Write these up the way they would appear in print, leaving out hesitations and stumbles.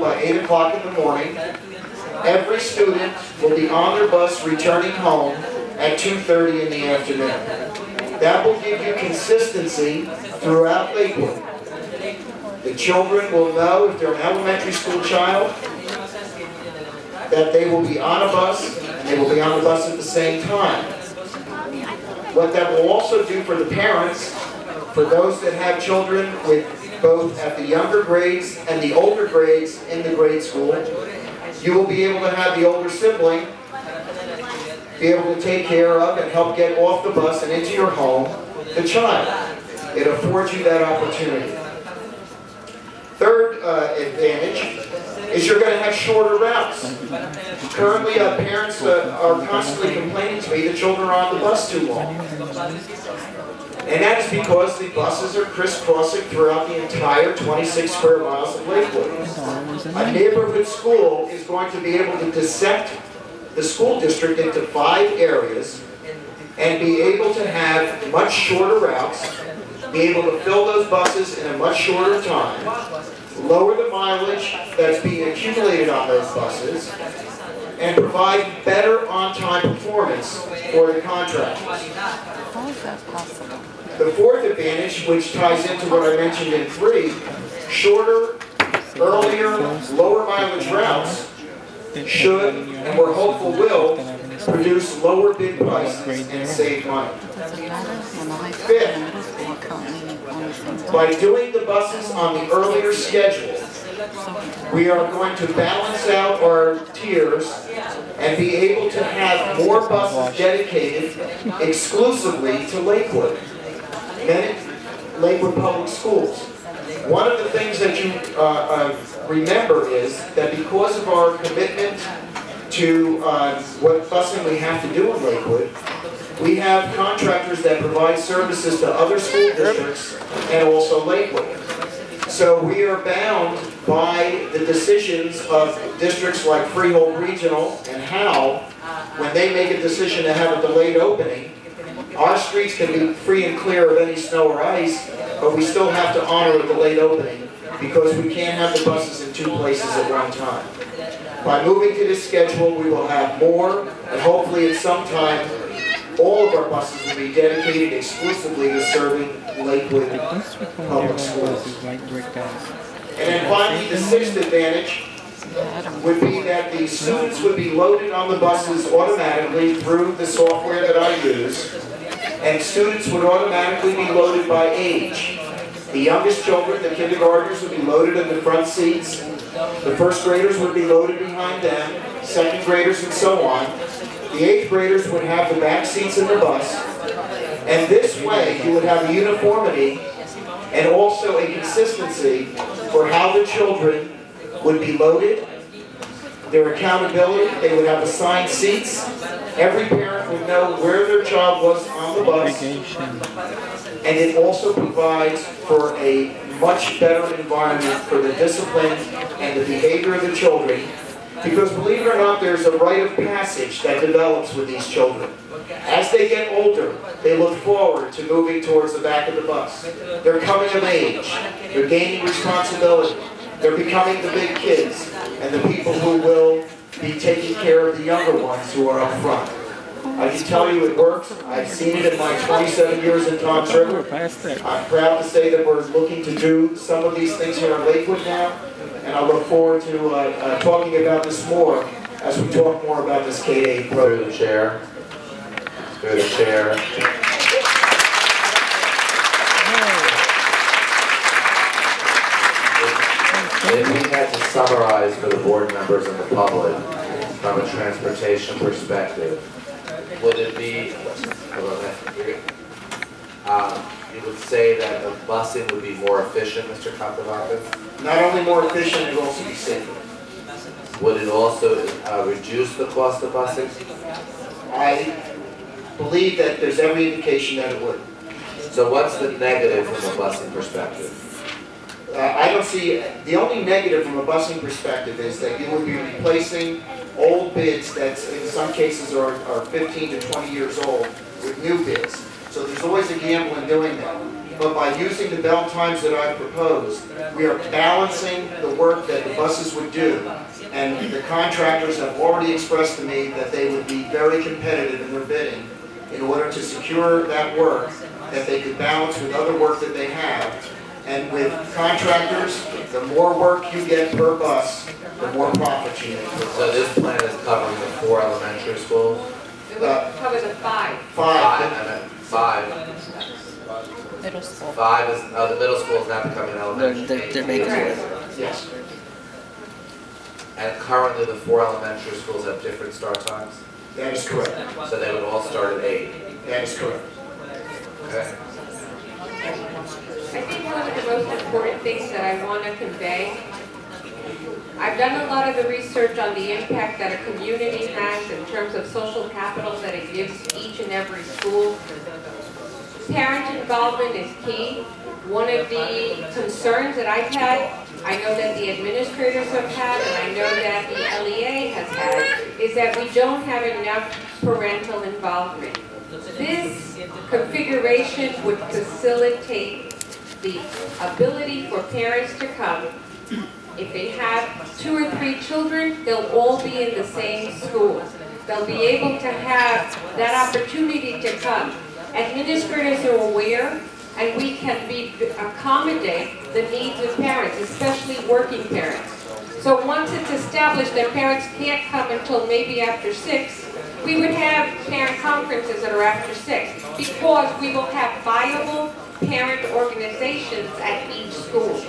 By 8 o'clock in the morning. Every student will be on their bus returning home at 2:30 in the afternoon. That will give you consistency throughout Lakewood. The children will know, if they're an elementary school child, that they will be on a bus, and they will be on the bus at the same time. What that will also do for the parents, for those that have children with both at the younger grades and the older grades in the grade school, you will be able to have the older sibling be able to take care of and help get off the bus and into your home the child. It affords you that opportunity. Third advantage is you're going to have shorter routes. Currently, parents are constantly complaining to me that children are on the bus too long. And that is because the buses are crisscrossing throughout the entire 26 square miles of Lakewood. A neighborhood school is going to be able to dissect the school district into 5 areas and be able to have much shorter routes, be able to fill those buses in a much shorter time, lower the mileage that's being accumulated on those buses, and provide better on-time performance for the contractors. How is that possible? The fourth advantage, which ties into what I mentioned in 3, shorter, earlier, lower mileage routes should, and we're hopeful will, produce lower bid prices and save money. Fifth, by doing the buses on the earlier schedule, we are going to balance out our tiers and be able to have more buses dedicated exclusively to Lakewood and Lakewood Public Schools. One of the things that you remember is that because of our commitment to what busing we have to do in Lakewood, we have contractors that provide services to other school districts and also Lakewood. So we are bound by the decisions of districts like Freehold Regional and Howe. When they make a decision to have a delayed opening, our streets can be free and clear of any snow or ice, but we still have to honor a delayed opening because we can't have the buses in 2 places at one time. By moving to this schedule, we will have more, and hopefully at some time, all of our buses will be dedicated exclusively to serving Lakewood Public Schools. And then finally, the 6th advantage would be that the students would be loaded on the buses automatically through the software that I use, and students would automatically be loaded by age. The youngest children, the kindergartners, would be loaded in the front seats. The first graders would be loaded behind them, second graders, and so on. The 8th graders would have the back seats in the bus. And this way, you would have a uniformity and also a consistency for how the children would be loaded, their accountability. They would have assigned seats. Every parent would know where their child was on the bus. And it also provides for a much better environment for the discipline and the behavior of the children. Because believe it or not, there's a rite of passage that develops with these children. As they get older, they look forward to moving towards the back of the bus. They're coming of age. They're gaining responsibility. They're becoming the big kids and the people who will be taking care of the younger ones who are up front. I can tell you it works. I've seen it in my 27 years in Toms River. I'm proud to say that we're looking to do some of these things here in Lakewood now, and I look forward to talking about this more as we talk more about this K-8 program. Through the chair. Through the chair. If we had to summarize for the board members and the public from a transportation perspective, would it be, you would say that the busing would be more efficient, Mr. Kaptavakis? Not only more efficient, it will also be safer. Would it also reduce the cost of busing? I believe that there's every indication that it would. So what's the negative from a busing perspective? I don't see, the only negative from a busing perspective is that you would be replacing old bids that in some cases are 15 to 20 years old with new bids. So there's always a gamble in doing that. but by using the bell times that I've proposed, we are balancing the work that the buses would do. And the contractors have already expressed to me that they would be very competitive in their bidding in order to secure that work that they could balance with other work that they have. And with contractors, the more work you get per bus, the more profit you make per bus. So this plan is covering the 4 elementary schools? It would cover the 5. 5. I meant 5. Middle school. 5 is, the middle school is now becoming elementary. They're making it. Yes. And currently the 4 elementary schools have different start times? That is correct. So they would all start at 8? That is correct. Okay. I think one of the most important things that I want to convey, I've done a lot of the research on the impact that a community has in terms of social capital that it gives each and every school. Parent involvement is key. One of the concerns that I've had, I know that the administrators have had, and I know that the LEA has had, is that we don't have enough parental involvement. This configuration would facilitate the ability for parents to come. If they have 2 or 3 children, they'll all be in the same school. They'll be able to have that opportunity to come. Administrators are aware, and we can accommodate the needs of parents, especially working parents. So once it's established that parents can't come until maybe after 6, we would have parent conferences that are after 6, because we will have viable parent organizations at each school.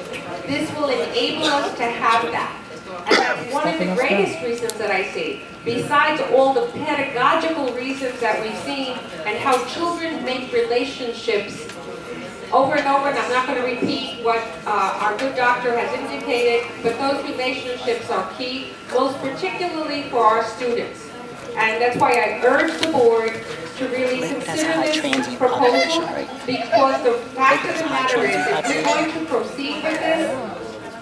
This will enable us to have that. And that's one of the greatest reasons that I see, besides all the pedagogical reasons that we've seen and how children make relationships over and over, and I'm not going to repeat what our good doctor has indicated, but those relationships are key, most particularly for our students. And that's why I urge the board to really consider this proposal, because the fact of the matter is, if we're going to proceed with this,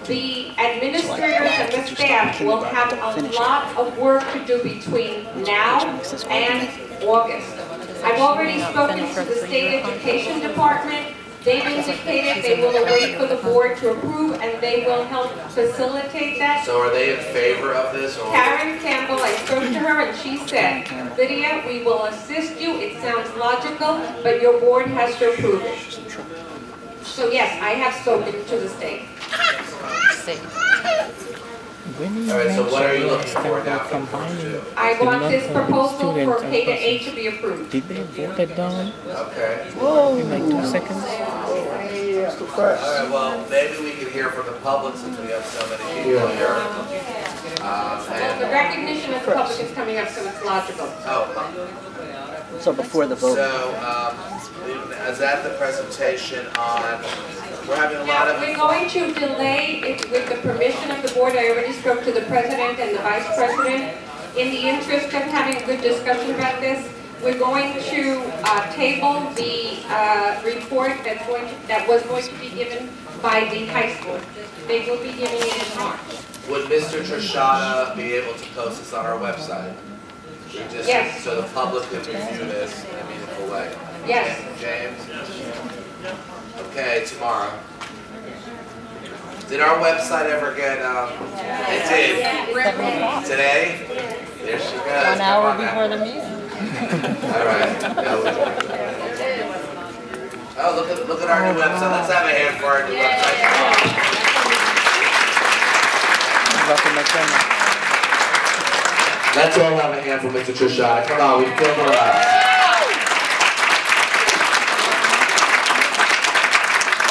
the administrators and the staff will have a lot of work to do between now and August. I've already spoken to the State Education Department. They've indicated they will wait for the board to approve, and they will help facilitate that. So are they in favor of this? Or? Karen Campbell, I spoke to her, and she said, Lydia, we will assist you. It sounds logical, but your board has to approve it. So yes, I have spoken to the state. All right, so what are you looking for now? I want this proposal for K-8 to be approved. Did they vote it down? Okay. Whoa! In like 2 seconds. All right, well, maybe we can hear from the public since we have so many people here. Well, the recognition of the public is coming up, so it's logical. Oh. So before the vote. So, is that the presentation on? We're having a lot Now, of. we're going to delay it with the permission of the board. I already spoke to the president and the vice president. In the interest of having a good discussion about this, we're going to table the report that was going to be given by the high school. They will be giving it in March. Would Mr. Trishada be able to post this on our website? Yes. So the public can review this in a meaningful way. Yes. James? Okay, tomorrow. Did our website ever get, it did. Today? There she goes. 1 hour before the meeting. All right. Oh, look at our new website. Let's have a hand for our new website. Let's all have a hand for Mr. Trishada. Come on, we filled her up.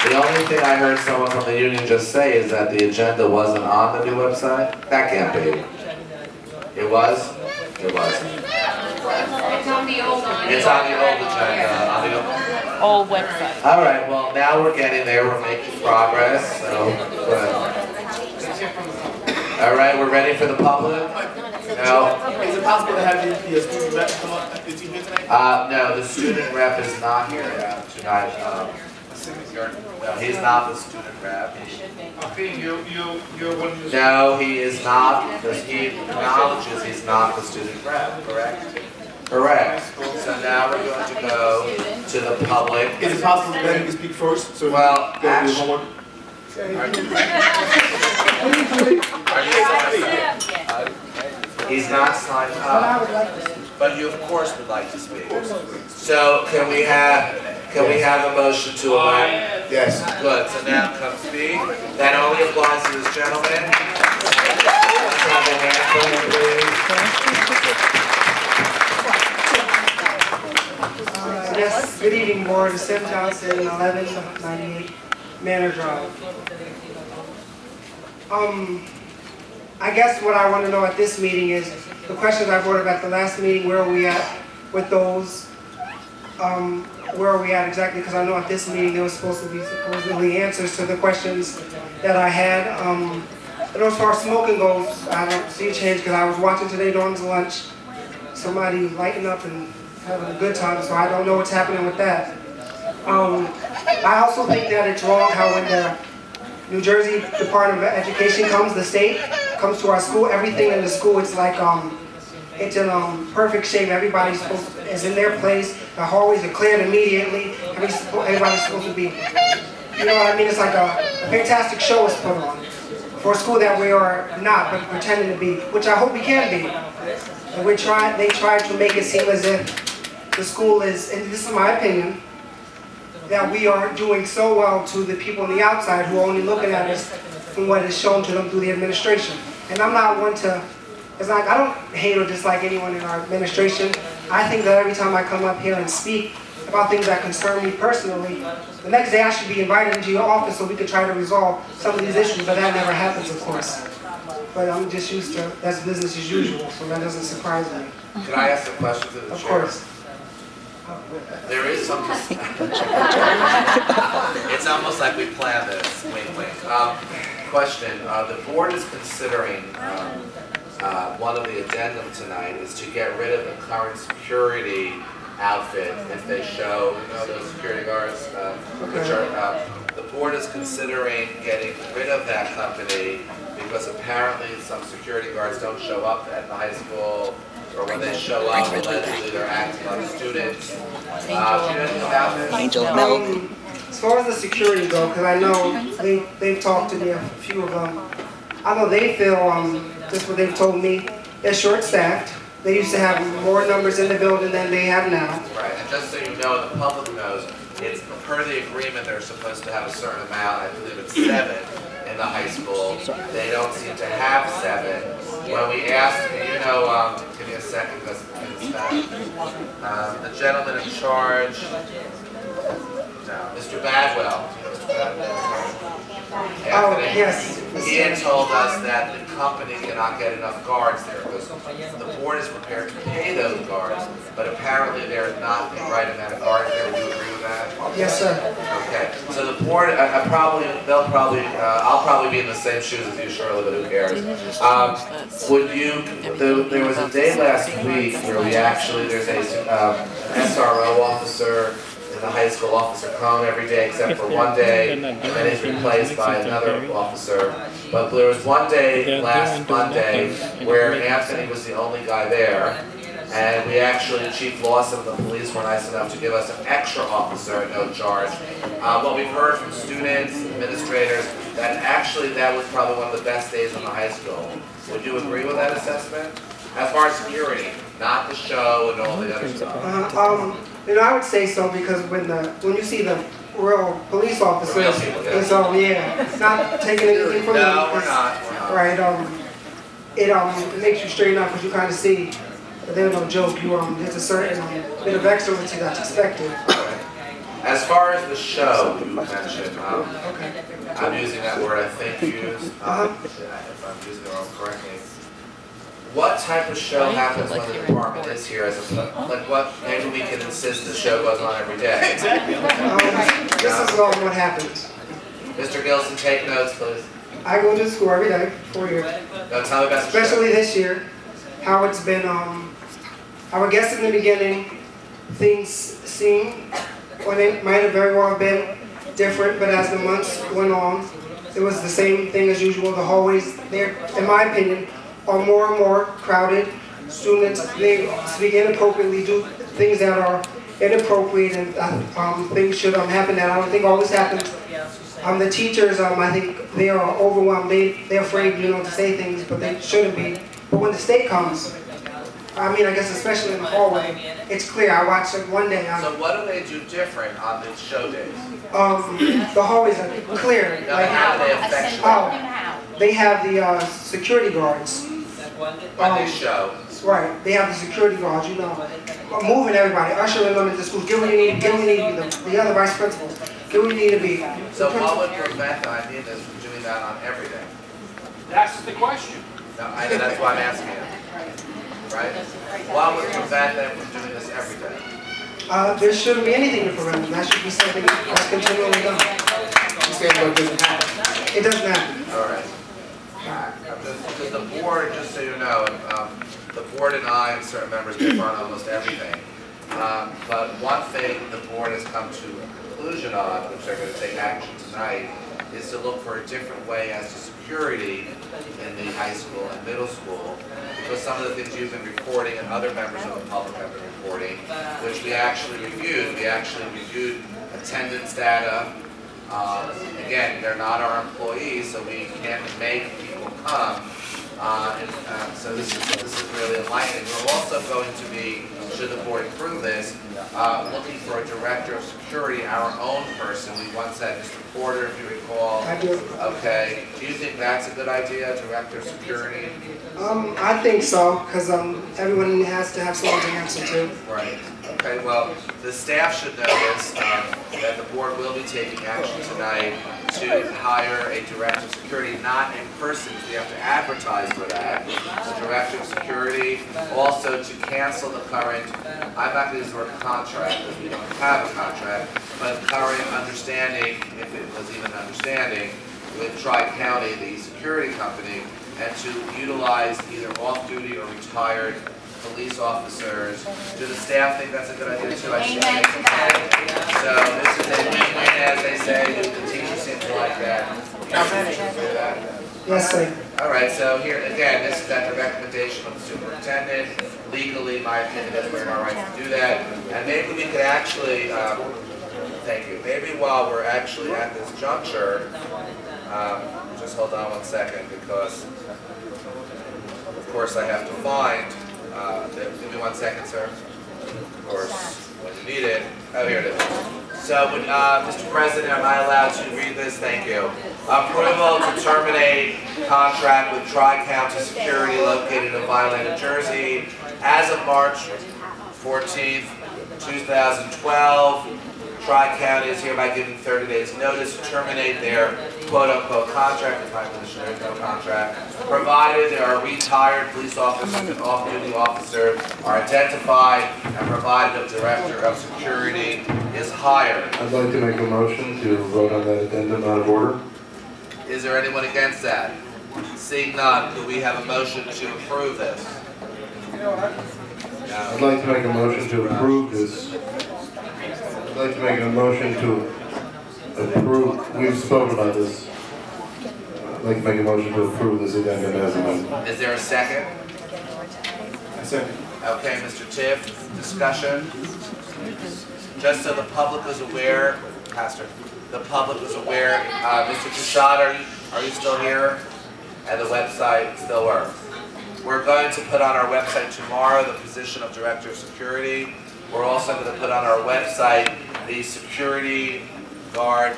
The only thing I heard someone from the union just say is that the agenda wasn't on the new website. That can't be. It was? It was. It's on the old one. It's on the old agenda. On the Old website. All right, well, now we're getting there. We're making progress. So, good. All right, we're ready for the public? No? Is it possible to have the student rep come up? Is he here tonight? No, the student rep is not here tonight. No, he's not the student rep. You're one of the... No, he is not, because he acknowledges he's not the student rep, correct? Correct. So now we're going to go to the public. Is it possible that you can speak first? So Well, you can do actually, homework? he's not signed up, but you of course would like to speak. So can we have a motion to elect? Yes. Good. So now come speak. That only applies to this gentleman. Yes, good evening, board. Sam Johnson, 1198 Manor Drive. I guess what I want to know at this meeting is the questions I brought up at the last meeting. Where are we at with those? Where are we at exactly? Because I know at this meeting there was supposed to be supposedly answers to the questions that I had. And as far as smoking goes, I don't see a change because I was watching today during lunch. Somebody lighting up and having a good time, so I don't know what's happening with that. I also think that it's wrong how when the New Jersey Department of Education comes, the state comes to our school, everything in the school, it's like, it's in perfect shape. Everybody's is in their place. The hallways are cleared immediately. Everybody's supposed to be, you know what I mean? It's like a fantastic show is put on for a school that we are not, but pretending to be, which I hope we can be. And they try to make it seem as if the school is, and this is my opinion, that we are doing so well to the people on the outside who are only looking at us from what is shown to them through the administration. And I'm not one to, it's like I don't hate or dislike anyone in our administration. I think that every time I come up here and speak about things that concern me personally, the next day I should be invited into your office so we could try to resolve some of these issues, but that never happens, of course. But I'm just used to, that's business as usual, so that doesn't surprise me. Can I ask a question to the chair? Of course. There is some. It's almost like we planned this. Wink, wink. Question: the board is considering one of the addendum tonight is to get rid of the current security outfit if they show, you know, those security guards, which are. The board is considering getting rid of that company because apparently some security guards don't show up at the high school. Or when they show up, allegedly they're acting like students. Do you know anything about this? Angel milk. As far as the security go, because I know they've talked to me, a few of them. I know they feel, just what they've told me, they're short-staffed. They used to have more numbers in the building than they have now. Right, and just so you know, and the public knows, it's per the agreement they're supposed to have a certain amount, I believe it's 7 in the high school. They don't seem to have 7. When we asked, you know, give me a second because the gentleman in charge, Mr. Badwell, Anthony, yes. he had told us that the company cannot get enough guards there because the board is prepared to pay those guards, but apparently there's not the right amount of guards there. Would you agree with that? Yes, sir. Okay. So the board, I'll probably be in the same shoes as you, Shirley, but who cares? There was a day last week where we actually, there's a SRO officer in the high school, Officer Cohn, every day except for one day, and then he's replaced by another officer. But there was one day last Monday where Anthony was the only guy there, and we actually, Chief Lawson of the police were nice enough to give us an extra officer at no charge. What we've heard from students, administrators, that actually that was probably one of the best days in the high school. Would you agree with that assessment? As far as security, not the show and all the other stuff. You know, I would say so because when you see the real police officers, real people, yeah. and so yeah, not taking anything from them. No, we're not. Right. It makes you straighten up because you kind of see that they're no joke. There's a certain bit of excellency that's expected. As far as the show you mentioned, I'm using that word I think you use. If I'm using it wrong, correct me. What type of show happens when the department is here? Like what? Maybe we can insist the show goes on every day. Exactly. This is what happens. Mr. Gilson, take notes, please. I go to school every day, 4 years. No, tell me about the Especially show. this year, how it's been. I would guess in the beginning, things seemed, or they might have very well been different, but as the months went on, it was the same thing as usual. The hallways there, in my opinion, are more and more crowded. students, they speak inappropriately, do things that are inappropriate, and things should happen that I don't think always happens. The teachers, I think they are overwhelmed. They're afraid, to say things, but they shouldn't be. But when the state comes, I guess especially in the hallway, it's clear. I watched it one day. So what do they do different on the show days? The hallways are clear. Now, how do they affect you? They have the security guards. When they show. Right. They have the security guards, moving everybody, ushering them into school. Get where you need to be. Get where you need to be. The other vice principals. Get where you need to be. So what would prevent the ideas from doing that on every day? That's the question. No, that's why I'm asking you. Right? What would prevent them from doing this every day? There shouldn't be anything to prevent them. That should be something that's continually done. You say what doesn't happen. It doesn't happen. All right. Because the board, just so you know, the board and I and certain members differ on almost everything. But one thing the board has come to a conclusion on, which they're going to take action tonight, is to look for a different way as to security in the high school and middle school. Because some of the things you've been reporting and other members of the public have been reporting, which we actually reviewed. We actually reviewed attendance data. Again, they're not our employees, so we can't make people come. So this is really enlightening. We're also going to be, should the board approve this, looking for a director of security, our own person. We once had Mr. Porter, if you recall. I do. Okay. Do you think that's a good idea, director of security? I think so, because everyone has to have someone to answer to. Right. Okay, well, the staff should know this, that the board will be taking action tonight to hire a director of security, not in person, because we have to advertise for that. The director of security, also to cancel the current, I'm not going to use the word contract, because we don't have a contract, but current understanding, if it was even understanding, with Tri-County, the security company, and to utilize either off-duty or retired police officers. Do the staff think that's a good idea too? Amen to that. So this is a win-win, as they say. The teachers seem to like that. Yes, sir. All right. So here again, this is at the recommendation of the superintendent. Legally, my opinion is we're in our right to do that. And maybe we could actually, thank you. Maybe while we're actually at this juncture, just hold on one second, because of course I have to find. Give me 1 second, sir. Of course, when you need it. Oh, here it is. So, Mr. President, am I allowed to read this? Thank you. Approval to terminate contract with Tri-County Security located in Vineland, New Jersey, as of March 14th, 2012. Tri-County is hereby given 30 days notice to terminate their quote-unquote contract, in my position there is no contract, provided there are retired police officers and off-duty officers are identified, and provided a director of security is hired. I'd like to make a motion to vote on that addendum out of order. Is there anyone against that? Seeing none, do we have a motion to approve this? I'd like to make a motion to approve this. I'd like to make a motion to approve. We've spoken about this. I'd like to make a motion to approve this addendum as amended. Is there a second? A second. Okay, Mr. Tiff, discussion? Just so the public is aware, Pastor, the public is aware, Mr. Prasad, are you still here? And the website still works. We're going to put on our website tomorrow the position of Director of Security. We're also going to put on our website the security guard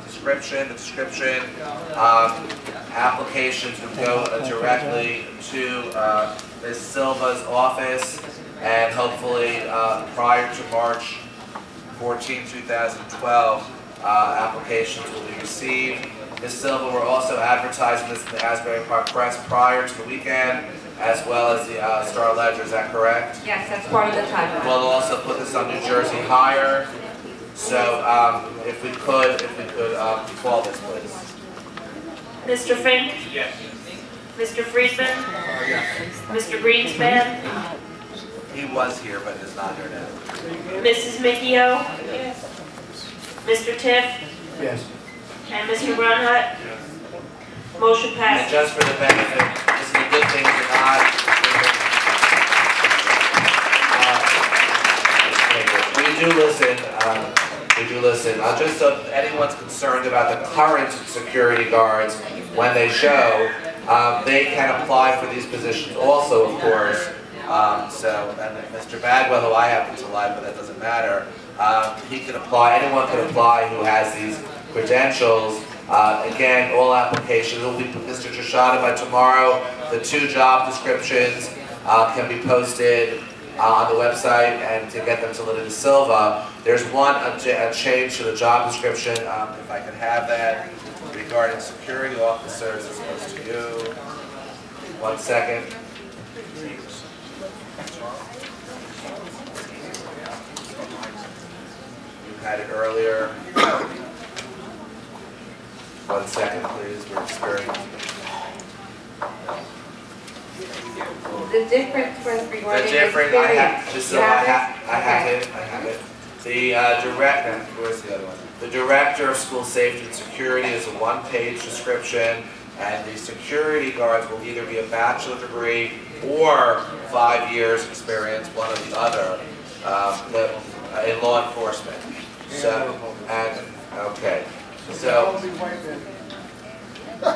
description. The description applications would go directly to Ms. Silva's office, and hopefully prior to March 14, 2012, applications will be received. Ms. Silva, we're also advertising this in the Asbury Park Press prior to the weekend, as well as the Star Ledger. Is that correct? Yes, that's part of the timeline. We'll also put this on New Jersey Hire. So if we could call this, please. Mr. Fink? Yes. Mr. Friedman? Yes. Mr. Greenspan? He was here, but is not here now. Mrs. Micchio? Mr. Tiff? Yes. And Mr. Grunhut? Motion And passes. just for the benefit, this is a good thing to not. current security guards, when they show, they can apply for these positions also, of course. And Mr. Bagwell, who I happen to like, but that doesn't matter, he can apply, anyone can apply who has these credentials. Again, all applications will be, Mr. Trishada, by tomorrow, the 2 job descriptions can be posted on the website, and to get them to Linda De Silva. There's a change to the job description, if I can have that, regarding security officers, as opposed to you. 1 second. You had it earlier. 1 second, please. We're experiencing. The difference was regarding The difference, I have, just so I have Okay. it. The director, where's the other one? The director of school safety and security is a 1-page description, and the security guards will either be a bachelor degree or 5 years experience, one or the other, in law enforcement. So, okay. So,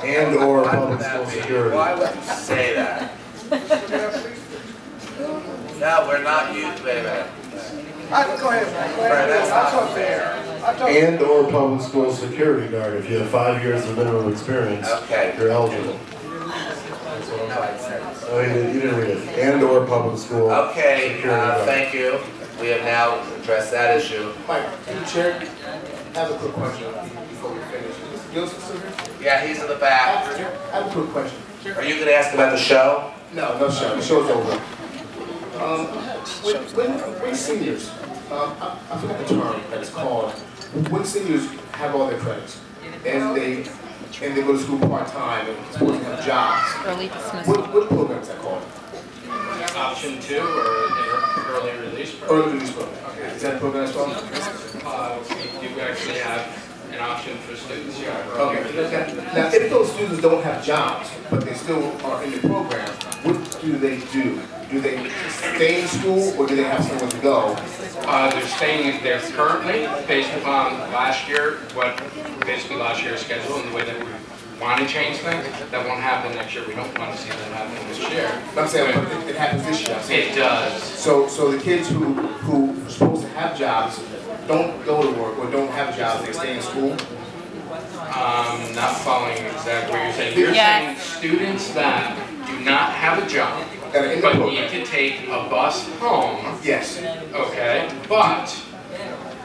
And or why would public that school be? security. Why would you say that? No, we're not used, wait a minute. Go ahead. Right, that's not fair. And or public school security guard. If you have 5 years of minimum experience, Okay. you're eligible. No, I said. Oh, you didn't read it. And or public school Okay, security guard. thank you. We have now addressed that issue. Mike, through the chair, I have a quick question before we finish. Is Gilson still here? Yeah, he's in the back. I have a quick question. Are you going to ask about the show? No show. The show's over. When seniors, I forgot the term that it's called, when seniors have all their credits and they go to school part-time and supposed to have jobs, Early dismissal. what program is that called? Option 2 or early release program? Early release program. Okay. Is that a program as well? We do actually have an option for students, yeah. Okay. Now, if those students don't have jobs, but they still are in the program, what do they do? Do they stay in school, or do they have somewhere to go? They're staying there currently based upon last year, basically last year's schedule and the way that we want to change things. That won't happen next year. We don't want to see that happen this year. I'm saying, but it happens this year. It does. So the kids who are supposed to have jobs don't go to work or don't have jobs, they stay in school? Not following exactly what you're saying. You're saying students that do not have a job, but need to take a bus home. Yes. Okay, but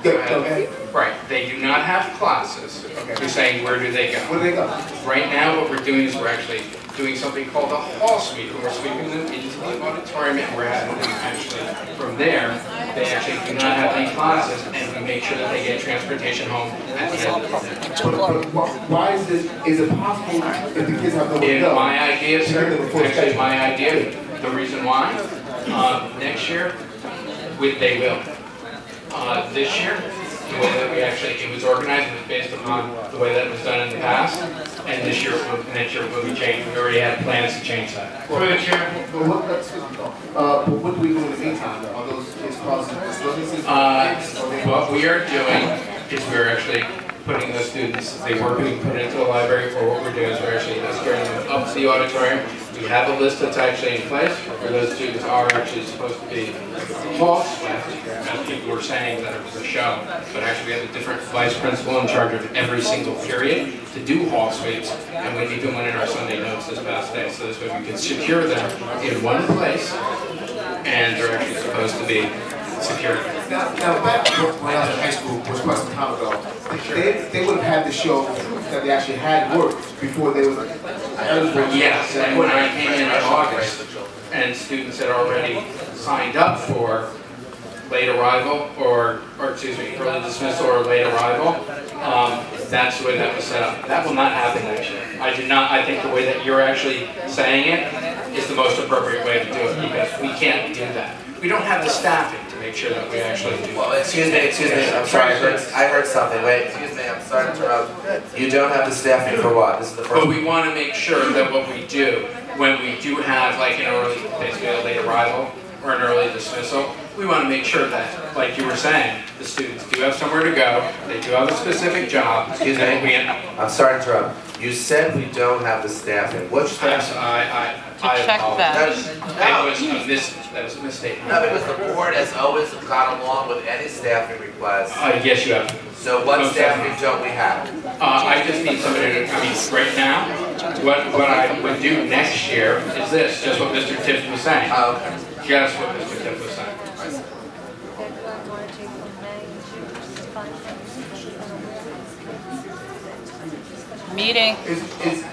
Go ahead. right, they do not have classes. Okay. You're saying where do they go? Where do they go? Right now, what we're doing is we're actually doing something called a hall sweep, and we're sweeping them into the auditorium, and we're having them actually from there. They actually do not have any classes, and we make sure that they get transportation home at the end of the day. But why is it possible if the kids have nowhere to In go? my idea, sir, Before the actually schedule. my idea, the reason why, next year, they will. This year, the way that it was organized was based upon the way that it was done in the past, and next year it will be changed. We already had plans to change that. Through the chair. But what do we do in the meantime? Are those kids causing disturbances? What we are doing is we're actually putting the students, they were being put into the library, or what we're doing is we're actually escorting them up to the auditorium. We have a list that's actually in place where those students are actually supposed to be hall swept, as people were saying that it was a show, but actually we have a different vice principal in charge of every single period to do hall sweeps, and we even went in our Sunday notes this past day, so this way we can secure them in one place, and they're actually supposed to be secured. Now back when I was in high school, which was some time ago, they would have had to show that they actually had work before they was eligible. Yes, and when I came in August, and students had already signed up for late arrival, or excuse me, early dismissal or late arrival, that's the way that was set up. That will not happen next year. I think the way that you're actually saying it is the most appropriate way to do it, because we can't do that. We don't have the staffing to make sure that we actually do. Well, excuse me, I'm sorry, I heard something. Wait, excuse me, I'm sorry to interrupt. You don't have the staffing for what? This is the first. But we want to make sure that what we do, when we do have like an early, basically a late arrival or an early dismissal, we want to make sure that, like you were saying, the students do have somewhere to go, they do have a specific job. Excuse me, I'm sorry to interrupt. You said we don't have the staffing. Which staff? I check apologize. that. That was a mistake. No, because the board has always gone along with any staffing requests. Yes, you have. So what staffing don't we have? I just need somebody to, right now, what I would do next year is this, just what Mr. Tiff was saying. Okay. Just what Mr. Tiff was saying. Meeting.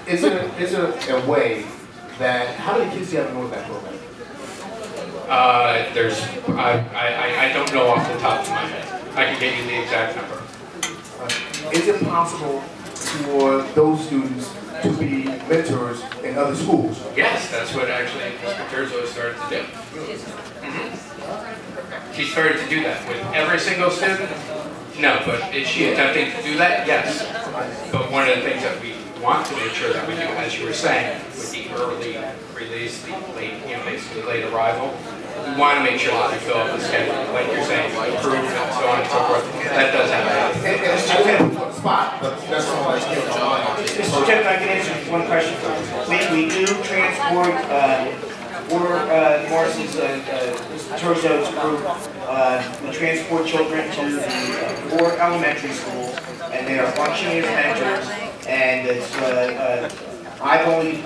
Is it a way that, how many kids do you have in that program? I don't know off the top of my head. I can get you the exact number. Is it possible for those students to be mentors in other schools? Yes, that's what actually Mr. Terzo started to do. She started to do that with every single student. No, but is she attempting to do that? Yes. But one of the things that we want to make sure that we do, as you were saying, with the early release, the late, basically late arrival, we want to make sure that we fill up the schedule, like you're saying, improve and so on and so forth. That does happen. And it's just a spot, but that's all I can do. Mr. Jeff, I can answer one question. We do transport for Morrison's, Mr. Terzo's group. We transport children to the 4 elementary schools, and they are functioning as mentors. And it's, I've only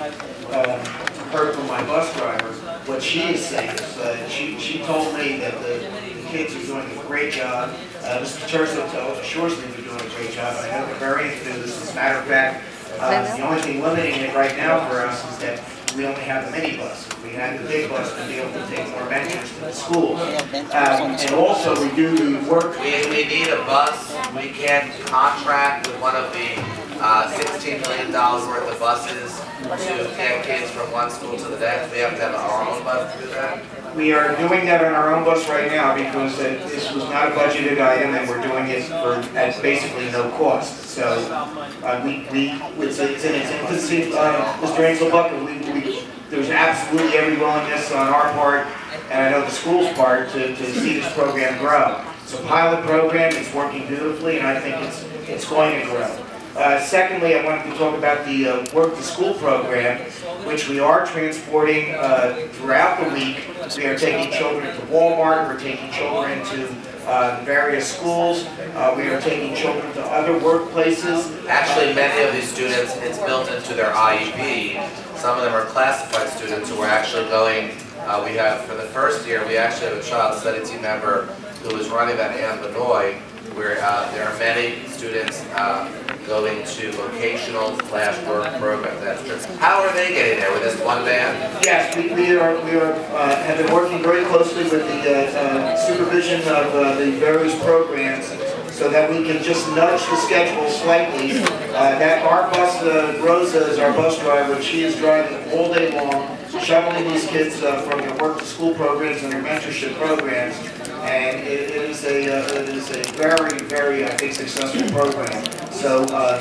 heard from my bus driver what she is saying. She told me that the kids are doing a great job. Mr. Terzo assures me they're doing a great job. I know they're very enthused. As a matter of fact, the only thing limiting it right now for us is that we only have the minibus. If we had the big bus, we'd be able to take more mentors to the schools. And also, we do the work. We need a bus. We can contract with one of the $16 million worth of buses to get kids from one school to the next. We have to have our own bus to do that. We are doing that on our own bus right now because this was not a budgeted item, and we're doing it at basically no cost. So it's in its infancy, Mr. Ainsley-Bucket. There's absolutely every willingness on our part, and I know the school's part, to see this program grow. It's a pilot program. It's working beautifully, and I think it's going to grow. Secondly, I wanted to talk about the Work to School program, which we are transporting throughout the week. We are taking children to Walmart, we're taking children to various schools, we are taking children to other workplaces. Actually, many of these students, it's built into their IEP. Some of them are classified students who are actually going, we have, for the first year, we actually have a child study team member who is running that in Illinois, where there are many students going to vocational /work programs. That's true. How are they getting there with this one van? Yes, we have been working very closely with the supervision of the various programs so that we can just nudge the schedule slightly. That our bus, Rosa is our bus driver. She is driving all day long, shuttling these kids from their work to school programs and their mentorship programs. And it is a very, very, I think, successful program. So, I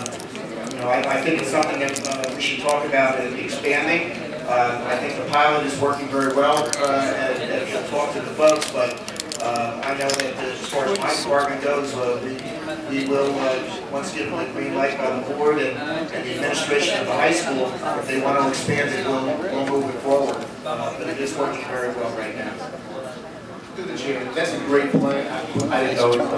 think it's something that we should talk about expanding. I think the pilot is working very well, and we'll talk to the folks, but I know that as far as my department goes, we will, once given the green light by the board and the administration of the high school, if they want to expand it, we'll move it forward. But it is working very well right now. Through the chair, that's a great plan. I didn't know it was. I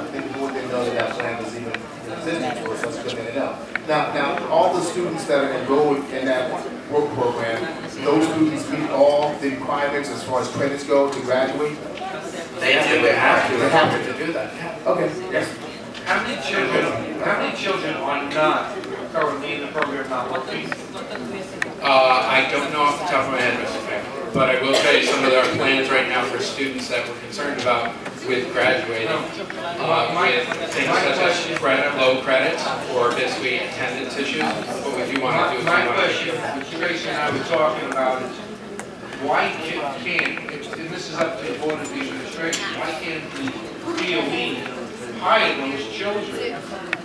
think the board didn't know that plan was even existing for us. That's good to know. Now, all the students that are enrolled in that work program, those students meet all the requirements as far as credits go to graduate. They do. They have to. They have to do that. Okay. Yes. How many children are not currently in the program not working? I don't know off the top of my head, Mr. Mayor, but I will tell you some of our plans right now for students that we're concerned about with graduating, with things such as low credits or basically attendance issues. What we do want to do is my question, Tracy and I were talking about is, why can't, and this is up to the board of the administration, why can't the DOE hire those children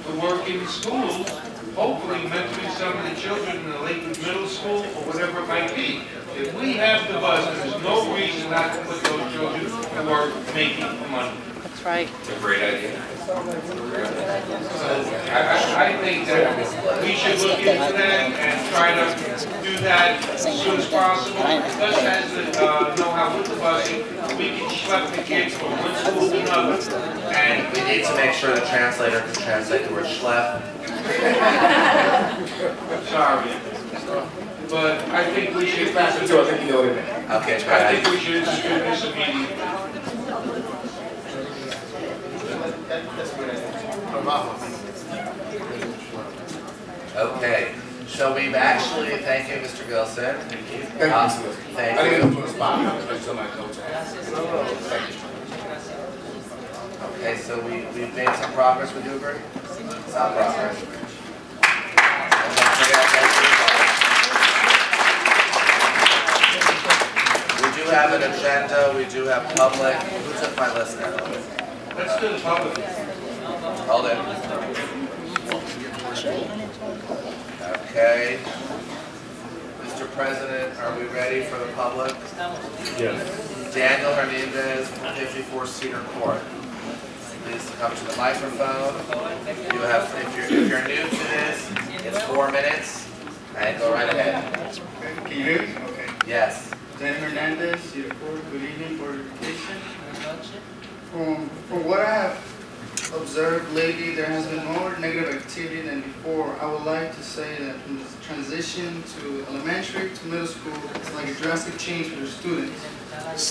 to work in schools, hopefully mentoring some of the children in the Lakewood Middle School or whatever it might be. If we have the bus, there's no reason not to put those children for making money. That's right. It's a great idea. I think that we should look into that and try to do that as soon as possible. Gus has the know-how with the busing. We can schlep the kids from one school to another. And We need to make sure the translator can translate the word schlep. sorry. But I think we should. Okay, I think we should institute this immediately. Okay, so we've actually, thank you, Mr. Gilson. Thank you. Thank you. Okay, so we've made some progress, would you agree? Some progress. We do have an agenda, we do have public. Who took my list now? Let's do the public. Hold it. Okay. Mr. President, are we ready for the public? Yes. Daniel Hernandez from 54 Cedar Court. Please come to the microphone. You have, if you're new to this, it's 4 minutes, and go right ahead. Can you hear me? Okay. Yes. Daniel Hernandez, Cedar Court. Good evening, Board of Education. From what I have observed lately, there has been more negative activity than before. I would like to say that from this transition to elementary to middle school, it's like a drastic change for the students.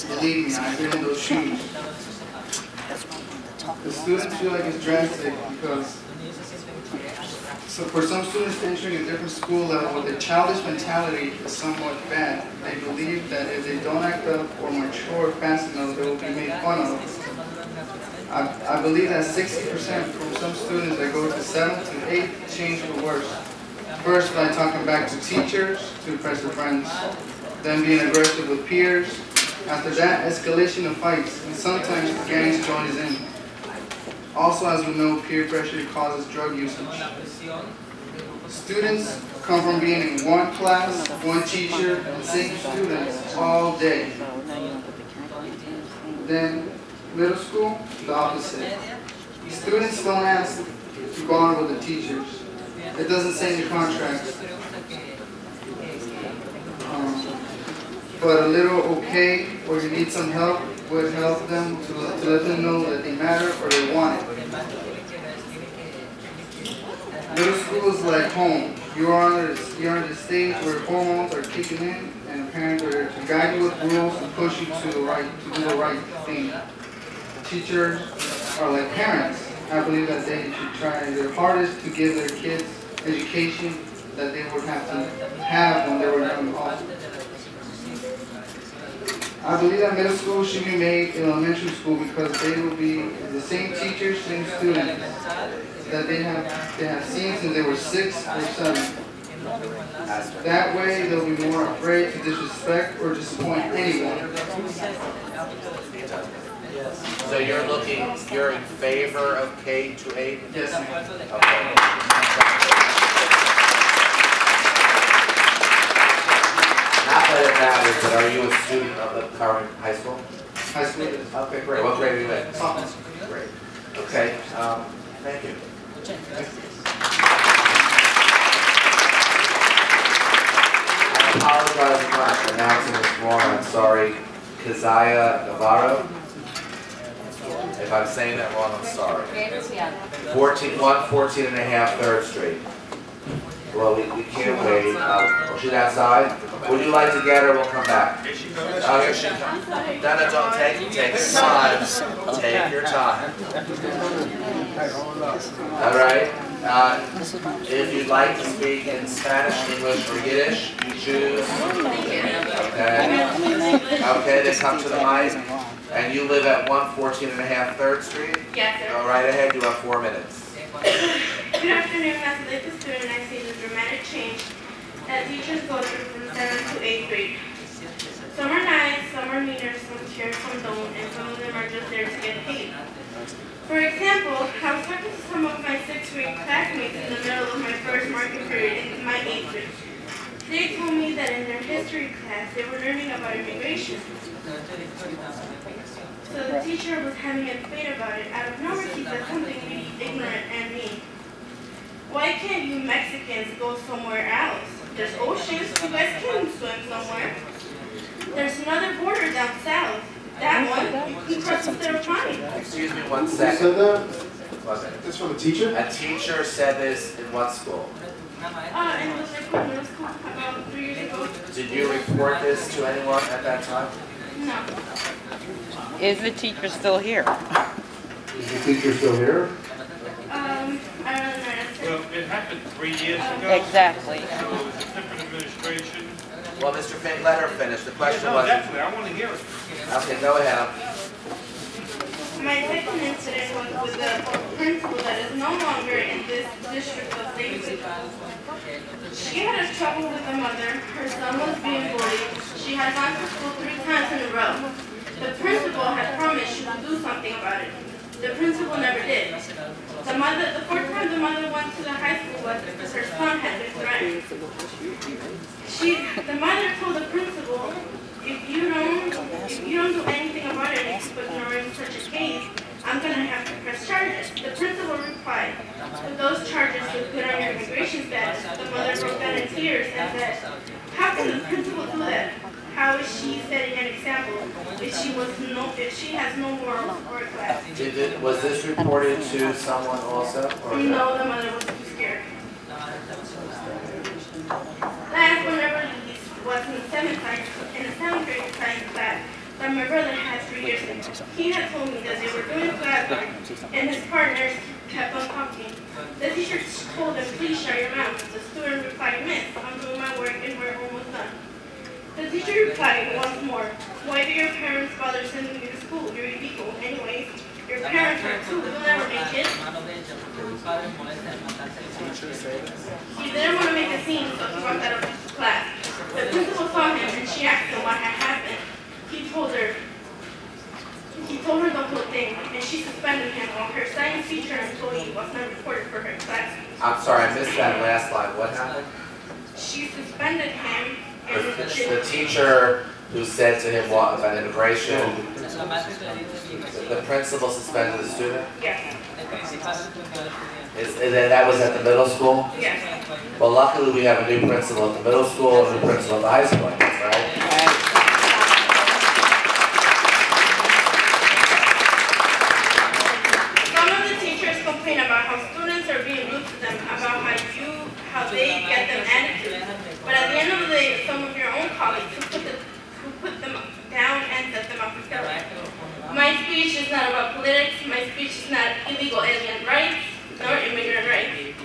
Believe me, I've been in those shoes. The students feel like it's drastic because so for some students entering a different school level, the childish mentality is somewhat bad. They believe that if they don't act up or mature fast enough, they will be made fun of. I believe that 60% from some students that go to 7th to 8th change for the worse. First by talking back to teachers, to impress their friends, then being aggressive with peers. After that, escalation of fights, and sometimes gangs joins in. Also, as we know, peer pressure causes drug usage. Students come from being in one class, one teacher, and same students all day. Then, middle school, the opposite. Students don't ask to go on with the teachers. It doesn't say in the contracts. But a little okay, or you need some help, would help them to let them know that they matter or they want it. Middle school is like home. You're on the stage where hormones are kicking in, and parents are there to guide you with rules and push you to do the right thing. Teachers are like parents. I believe that they should try their hardest to give their kids education that they would have to have when they were young also. I believe that middle school should be made in elementary school because they will be the same teachers, same students that they have seen since they were 6 or 7. That way they'll be more afraid to disrespect or disappoint anyone. So you're in favor of K-8? Yes, ma'am. Okay. Not that it matters, but are you a student of the current high school? High school. Okay, great. What grade are you in? Great. Okay, thank you. I apologize if I'm pronouncing this wrong. I'm sorry. Keziah Navarro. If I'm saying that wrong, I'm sorry. 114 and a half 3rd Street. Well, we can't wait. She's outside. Would you like to get her? We'll come back. Oh, here she comes. Donna, don't take your time. Take your time. All right. If you'd like to speak in Spanish, English, or Yiddish, you choose. Okay. Okay, then come to the mic. And you live at 114 and a half 3rd Street? Yes, sir. Go right ahead. You have 4 minutes. Good afternoon. As a Lakewood student, I see the dramatic change that teachers go through from 7th to 8th grade. Some are nice, some are meaner, some care, some don't, and some of them are just there to get paid. For example, I was talking to some of my 6th grade classmates in the middle of my first market period in my 8th grade. They told me that in their history class they were learning about immigration. So the teacher was having a debate about it. Out of nowhere, he said something really ignorant and mean. Why can't you Mexicans go somewhere else? There's oceans, you guys can swim somewhere. There's another border down south. That one, you can cross instead of flying. Excuse me 1 Who second. said that? Was it? This from a teacher? A teacher said this in what school? And it was Lakewood Middle School about 3 years ago. Did you report this to anyone at that time? No. Is the teacher still here? Is the teacher still here? I don't know. Well, it happened 3 years ago. Exactly. So it was a different administration. Well, Mr. Fink, let her finish. The question No, was... definitely, I want to hear it. Okay, go ahead. My second incident was with the principal that is no longer in this district of Lakewood. She had a trouble with the mother. Her son was being bullied. She had gone to school 3 times in a row. The principal had promised she would do something about it. The principal never did. The 4th time the mother went to the high school was because her son had been threatened. The mother told the principal, if you don't do anything about it and keep ignoring such a case, I'm going to have to press charges. The principal replied, with those charges look good on your immigration status. The mother broke down in tears and said, how can the principal do that? How is she setting an example if she has no morals or class? Was this reported to someone also? Or No, the mother was too scared. Last, whenever was in the 7th grade science class that my brother had 3 years ago. He had told me that they were doing classwork and his partners kept on talking. The teacher told them, please shut your mouth. The student replied, Miss, I'm doing my work and we're almost done. The teacher replied once more, why do your parents bother sending you to school? You're illegal anyways. Your parents are too, you'll never make it. He didn't want to make a scene, so he walked out of class. The principal saw him and she asked him what had happened. He told her the whole thing, and she suspended him while her science teacher employee was not reported for her class. I'm sorry, I missed that last line. What happened? She suspended him and The teacher who said to him what about immigration, the principal suspended the student? Yes. That was at the middle school? Yes. Well, luckily we have a new principal at the middle school and a new principal at the high school, right? Some of the teachers complain about how students are being rude to them, about how they get them attitude. But at the end of the day, some of your own colleagues who put them down and set them up for failure. My speech is not about politics. My speech is not illegal alien rights nor immigrant rights.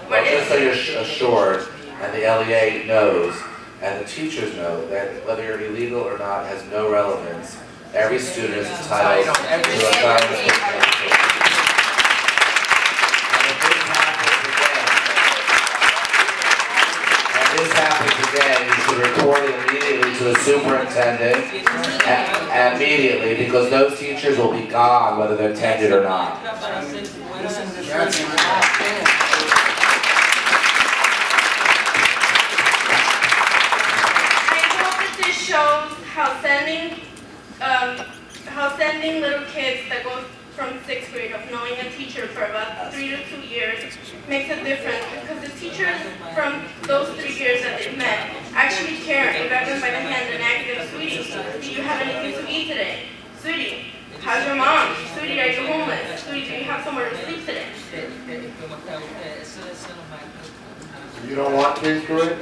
Well, just so you're assured, and the LEA knows, and the teachers know, that whether you're illegal or not has no relevance. Every student is entitled to a fair education. And if this happens again, you should report it immediately to the superintendent, immediately, because those teachers will be gone whether they're tenured or not. Shows how sending little kids that go from 6th grade of knowing a teacher for about 3 to 2 years makes a difference, because the teachers from those 3 years that they've met actually care and grab them by the hand and ask them, sweetie, do you have anything to eat today? Sweetie, how's your mom? Sweetie, are you homeless? Sweetie, do you have somewhere to sleep today? You don't want kids grade?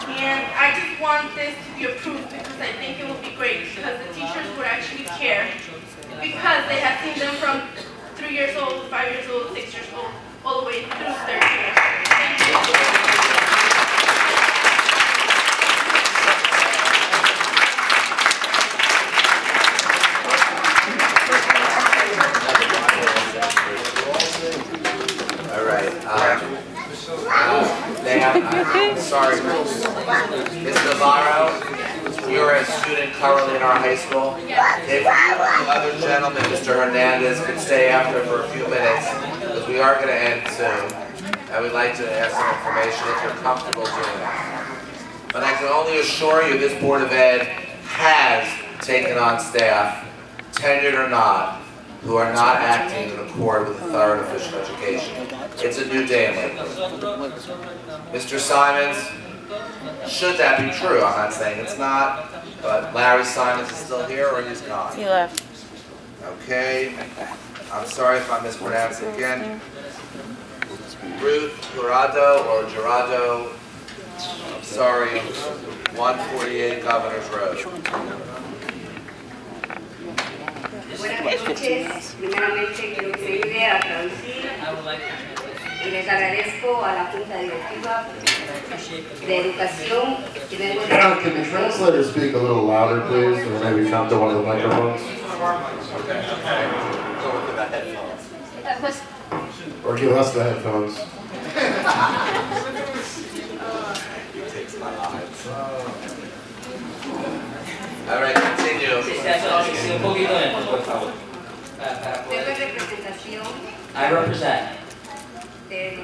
And I just want this to be approved because I think it would be great, because the teachers would actually care, because they have seen them from 3 years old, 5 years old, 6 years old, all the way through 13 years. Thank you. All right. I'm sorry, Ms. Navarro, you're a student currently in our high school. If the other gentleman, Mr. Hernandez, could stay after for a few minutes, because we are going to end soon. and we'd like to ask some information if you're comfortable doing that. But I can only assure you this Board of Ed has taken on staff, tenured or not, who are not acting in accord with the thorough and official education. It's a new day in Lakewood. Mr. Simons, should that be true? I'm not saying it's not, but Larry Simons is still here or he's gone? He left. Okay. I'm sorry if I mispronounce it again. Ruth Jurado or Jurado, I'm sorry, 148 Governor's Road. Buenas noches, primeramente quiero que me ayude a traducir y les agradezco a la Junta Directiva de Educación que vengo de... Can the translator speak a little louder, please, or maybe come to one of the microphones? Or give us the headphones. All right, continue. I represent de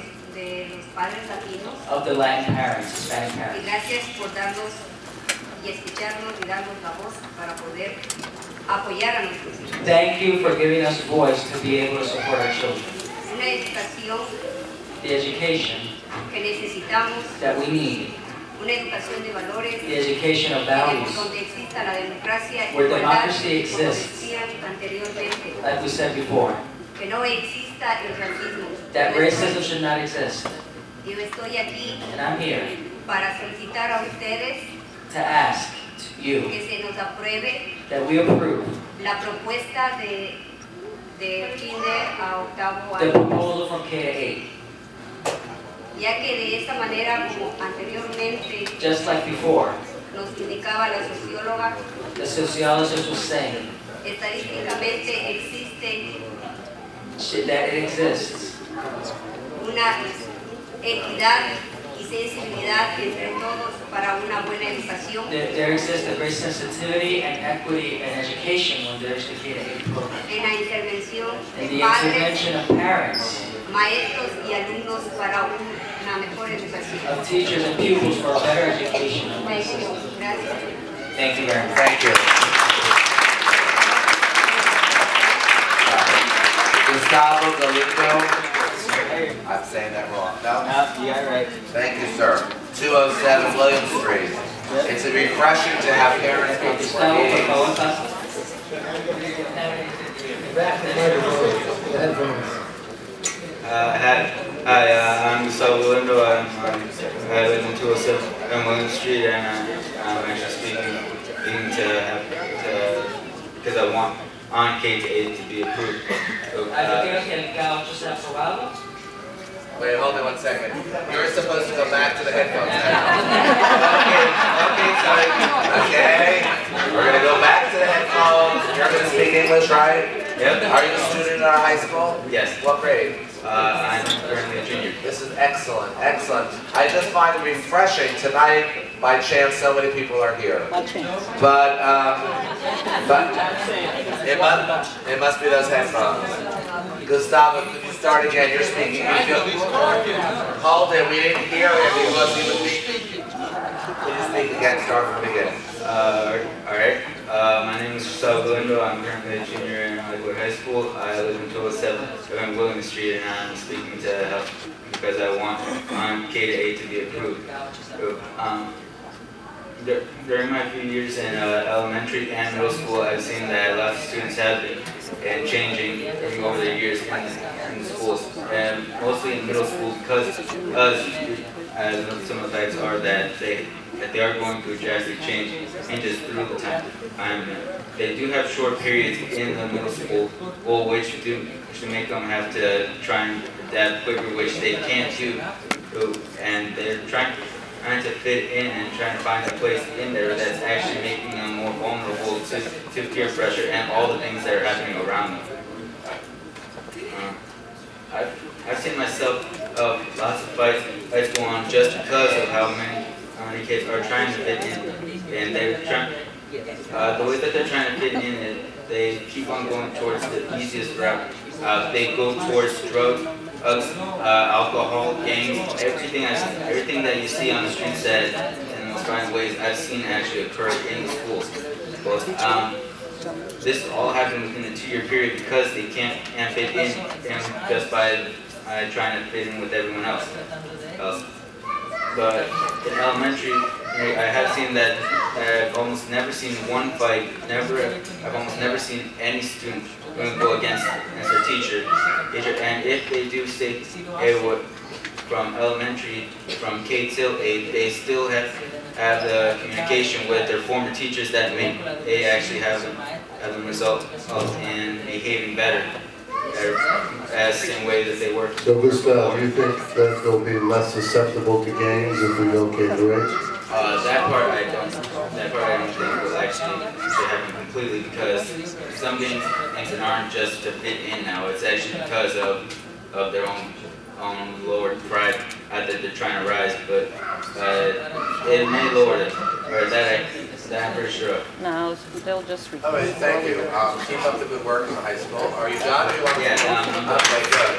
los padres latinos of the Latin parents, Hispanic y parents. gracias por darnos y escucharnos y darnos la voz para poder apoyar a nuestros hijos. Thank you for giving us a voice to be able to support our children. Una educación The education que necesitamos, that we need, una educación de valores, the education of values, donde exista la democracia y where igualdad, democracy como exists, decían anteriormente, like we said before, que no exista el racismo. that racism should not exist. Yo estoy aquí And I'm here para solicitar a ustedes to ask you que se nos apruebe that we approve la propuesta de kinder a octavo the año, proposal from K to 8. ya que de esta manera, como anteriormente Just like before, nos indicaba la socióloga, the sociologist was saying estadísticamente existe that it exists. una equidad y sensibilidad entre todos para una buena educación. There exists a great sensitivity and equity and education when there's the K to 8 program. En la intervención And de the padres, intervention of parents, maestros y alumnos para una mejor educación. of teachers and pupils for a better education. Thank you. Gracias. Thank you very much. Thank you. Gustavo Galindo. I'm saying that wrong. No? You got it right. Thank you, sir. 207 William Street. It's refreshing to have parents come to our meetings. Hi, I'm Gustavo Galindo. I live in 207 William Street, and I'm actually speaking because I want on K to 8 to be approved. Wait, hold on one second. You're supposed to go back to the headphones now. Okay, sorry. Okay, we're gonna go back to the headphones. You're gonna speak English, right? Yep. Are you a student in our high school? Yes. What grade? I'm currently a junior. This is excellent, excellent. I just find it refreshing tonight. By chance, so many people are here. But it must be those headphones. Gustavo, could you start again? You're speaking. Hold it. We didn't hear him. He wasn't even speaking. Could you speak again? Start from the beginning. Alright. My name is Gustavo Galindo. I'm currently a junior in Lakewood High School. I live in 207 William Street, and I'm speaking to help because I want on K to 8 to be approved. During my few years in elementary and middle school, I've seen that lots of students have been changing over the years in the schools, and mostly in middle school because some of the facts are that they are going through drastic changes through the time. They do have short periods in the middle school, which make them have to try and adapt quicker, which they can't do, and they're trying to fit in and trying to find a place in there that's actually making them more vulnerable to peer pressure and all the things that are happening around them. I've seen myself lots of fights go on just because of how many kids are trying to fit in, and they're trying. The way that they're trying to fit in is they keep on going towards the easiest route. They go towards drugs drugs, alcohol, gangs, everything that you see on the streets that in those kinds of ways I've seen actually occur in the schools. This all happened within a 2-year period because they can't fit in just by trying to fit in with everyone else. But in elementary, I have seen that I've almost never seen one fight. I've almost never seen any student go against their teacher. And if they do stay from elementary, from K till 8, they still have the communication with their former teachers that they actually have as a result in behaving better, as the same way that they were. So Gustavo, do you think that they'll be less susceptible to gangs if we go K through 8? That part I don't think will actually happen completely, because some things aren't just to fit in now. It's actually because of their own lowered pride that they're trying to rise, but it may lower it, or that I'm pretty sure of. No, they'll just All right, thank you. Keep up the good work in the high school. Are you done? Or you want Yeah, okay, good.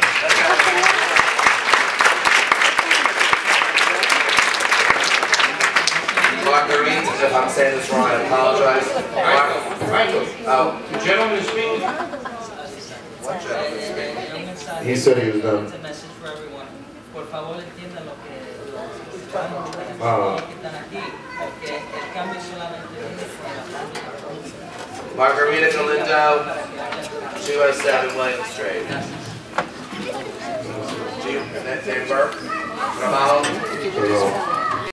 Marguerite, if I'm saying this wrong, I apologize. Michael, the gentleman is speaking. What gentleman is speaking? He said he was done. Margarita Galindo, 207 William Street. Do you, name Burke? Ramon?